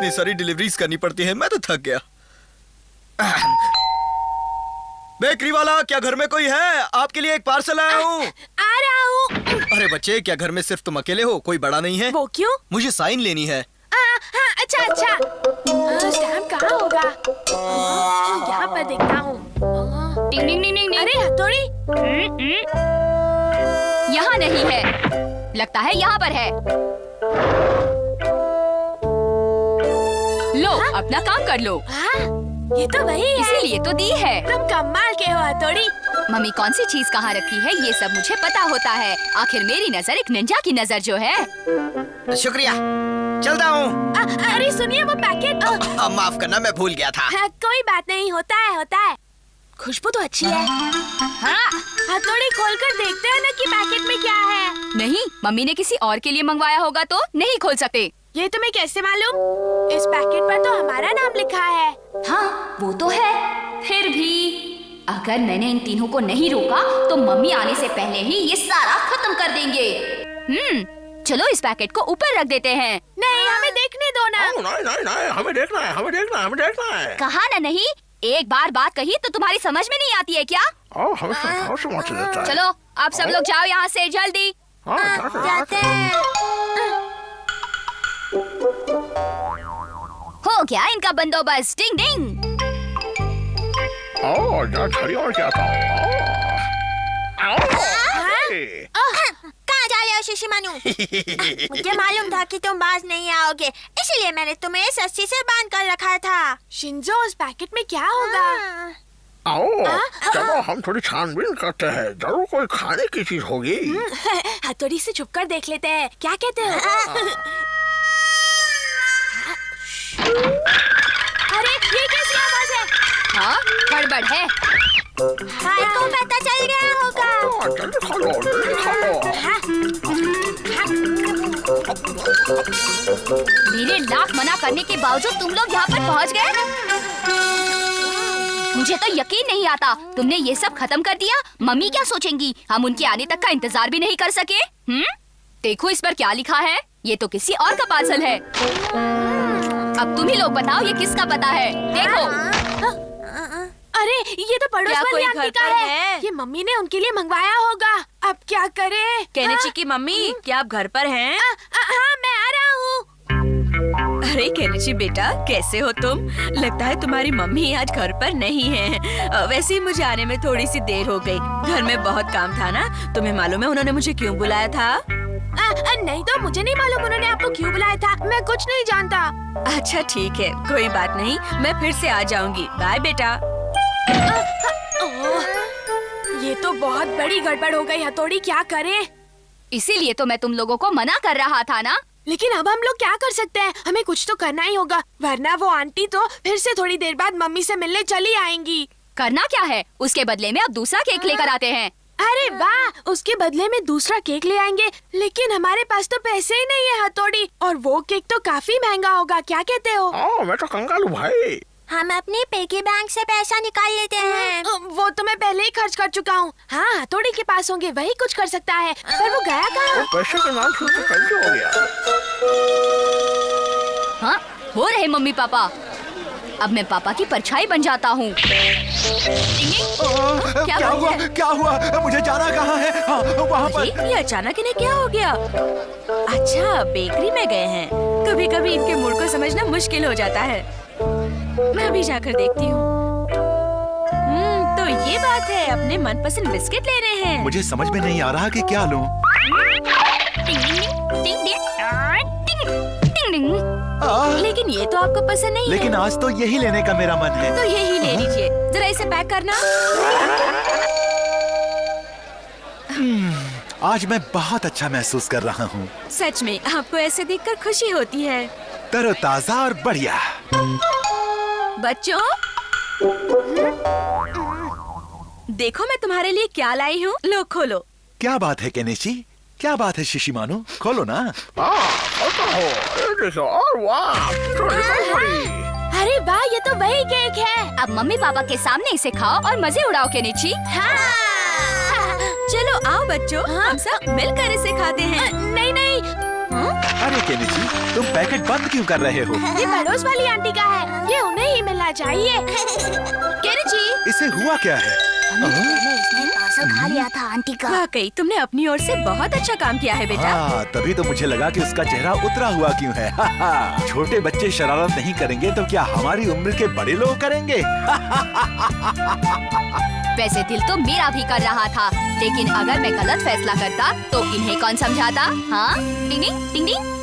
इतनी सारी डिलीवरीज करनी पड़ती है, मैं तो थक गया। बेकरी वाला, क्या घर में कोई है? आपके लिए एक पार्सल आया हूँ। आ रहा हूँ। अरे बच्चे, क्या घर में सिर्फ तुम अकेले हो? कोई बड़ा नहीं है? वो क्यों? मुझे साइन लेनी है। हाँ, अच्छा अच्छा। स्टैम्प कहाँ होगा? यहाँ पर देखता हूँ। टिंग टिंग टिंग टिंग। अरे हथौड़ी, यहाँ नहीं है, लगता है यहाँ पर है। लो, अपना काम कर लो। हाँ, ये तो वही है। इसीलिए तो दी है। तुम कमाल के हो हथौड़ी। मम्मी कौन सी चीज कहाँ रखी है ये सब मुझे पता होता है। आखिर मेरी नजर एक निंजा की नजर जो है। शुक्रिया, चलता हूँ। अरे सुनिए, वो पैकेट। माफ करना, मैं भूल गया था। कोई बात नहीं, होता है होता है। खुशबू तो अच्छी है। हाँ, हथौड़ी खोलकर देखते हैं ना कि पैकेट में क्या है। नहीं, मम्मी ने किसी और के लिए मंगवाया होगा तो नहीं खोल सकते। ये तुम्हें कैसे मालूम? इस पैकेट पर तो हमारा नाम लिखा है। हाँ, वो तो है। फिर भी अगर मैंने इन तीनों को नहीं रोका तो मम्मी आने से पहले ही ये सारा खत्म कर देंगे। चलो इस पैकेट को ऊपर रख देते हैं। नहीं, हमें देखने दो ना। नहीं, हमें देखना है, हमें देखना है, हमें देखना है। कहा ना नहीं, एक बार बात कही तो तुम्हारी समझ में नहीं आती है क्या? हमें समझ लेता है। चलो, आप सब लोग जाओ यहाँ से जल्दी। जाते हैं। हो गया इनका बंदोबस्त। डिंग डिंग। कहाँ जा रहे हो शिशिमानु? मुझे मालूम था कि तुम बाज नहीं आओगे, इसलिए मैंने तुम्हें इस रस्सी से बांध कर रखा था। शिंजो, उस पैकेट में क्या होगा? आओ, चलो हम थोड़ी छानबीन करते हैं, जरूर कोई खाने की चीज होगी। हथौड़ी से छुपकर देख लेते हैं, क्या कहते हो? अरे ये कैसी आवाज है? हाँ, गड़बड़ है। भाई को पता चल गया होगा। जल्दी खा लो, जल्दी खा लो। मेरे लाख मना करने के बावजूद तुम लोग यहाँ पर पहुँच गए। मुझे तो यकीन नहीं आता, तुमने ये सब खत्म कर दिया। मम्मी क्या सोचेंगी? हम उनके आने तक का इंतजार भी नहीं कर सके। देखो इस पर क्या लिखा है। ये तो किसी और का पार्सल है। अब तुम ही लोग बताओ ये किसका पता है। देखो। अरे ये तो पड़ोस वाली आंटी का है। ये मम्मी ने उनके लिए मंगवाया होगा। अब क्या करें? केनिची की मम्मी, क्या आप घर पर हैं? हाँ, मैं आ रहा हूँ। अरे केनिची बेटा, कैसे हो तुम? लगता है तुम्हारी मम्मी आज घर पर नहीं है। वैसे ही मुझे आने में थोड़ी सी देर हो गई। घर में बहुत काम था ना। तुम्हें मालूम है उन्होंने मुझे क्यों बुलाया था? नहीं तो मुझे नहीं मालूम उन्होंने आपको क्यों बुलाया था। मैं कुछ नहीं जानता। अच्छा ठीक है, कोई बात नहीं, मैं फिर से आ जाऊंगी। बाय बेटा। ये तो बहुत बड़ी गड़बड़ हो गई हथौड़ी, क्या करें? इसीलिए तो मैं तुम लोगों को मना कर रहा था ना। लेकिन अब हम लोग क्या कर सकते हैं? हमें कुछ तो करना ही होगा, वरना वो आंटी तो फिर से थोड़ी देर बाद मम्मी से मिलने चली आएंगी। करना क्या है? उसके बदले में अब दूसरा केक लेकर आते हैं। अरे वाह, उसके बदले में दूसरा केक ले आएंगे। लेकिन हमारे पास तो पैसे ही नहीं है हथौड़ी, और वो केक तो काफी महंगा होगा। क्या कहते हो? मैं तो कंगाल हूँ भाई। हम अपने पिगी बैंक से पैसा निकाल लेते हैं। वो तो मैं पहले ही खर्च कर चुका हूँ। हाँ, हथौड़ी के पास होंगे, वही कुछ कर सकता है। पर वो गया कहाँ? पैसे का नाम सुन के कैसे हो गया? हाँ, हो रहे मम्मी पापा। अब मैं पापा की परछाई बन जाता हूँ। क्या हुआ? क्या हुआ? मुझे जाना कहाँ है? हाँ, वहाँ पर। ये अचानक इन्हें क्या हो गया? अच्छा, बेकरी में गए हैं। कभी कभी इनके मूड को समझना मुश्किल हो जाता है। मैं अभी जाकर देखती हूँ। तो ये बात है, अपने मनपसंद बिस्किट ले रहे हैं। मुझे समझ में नहीं आ रहा कि क्या लूं। लेकिन ये तो आपको पसंद नहीं लेकिन है। आज तो यही लेने का मेरा मन है। तो यही ले लीजिए। जरा इसे पैक करना। आज मैं बहुत अच्छा महसूस कर रहा हूँ। सच में आपको ऐसे देखकर खुशी होती है। तरोताजा और बढ़िया। बच्चों, देखो मैं तुम्हारे लिए क्या लाई हूँ। लो खोलो। क्या बात है केनिची? क्या बात है शिशिमानु? खोलो ना। अरे वाह, ये तो वही केक है। अब मम्मी पापा के सामने इसे खाओ और मजे उड़ाओ केनिची। चलो आओ बच्चों, हम सब मिलकर इसे खाते हैं। नहीं नहीं। अरे केनिची, तुम पैकेट बंद क्यों कर रहे हो? ये पड़ोस वाली आंटी का है, ये उन्हें ही मिलना चाहिए। केनिची, इसे हुआ क्या है? इसने पार्सल खा लिया था आंटी का। वाकई तुमने अपनी ओर से बहुत अच्छा काम किया है बेटा। हाँ, तभी तो मुझे लगा कि उसका चेहरा उतरा हुआ क्यों है। छोटे बच्चे शरारत नहीं करेंगे तो क्या हमारी उम्र के बड़े लोग करेंगे? वैसे दिल तो मेरा भी कर रहा था, लेकिन अगर मैं गलत फैसला करता तो इन्हें कौन समझाता? हाँ, टिंग टिंग टिंग टिंग।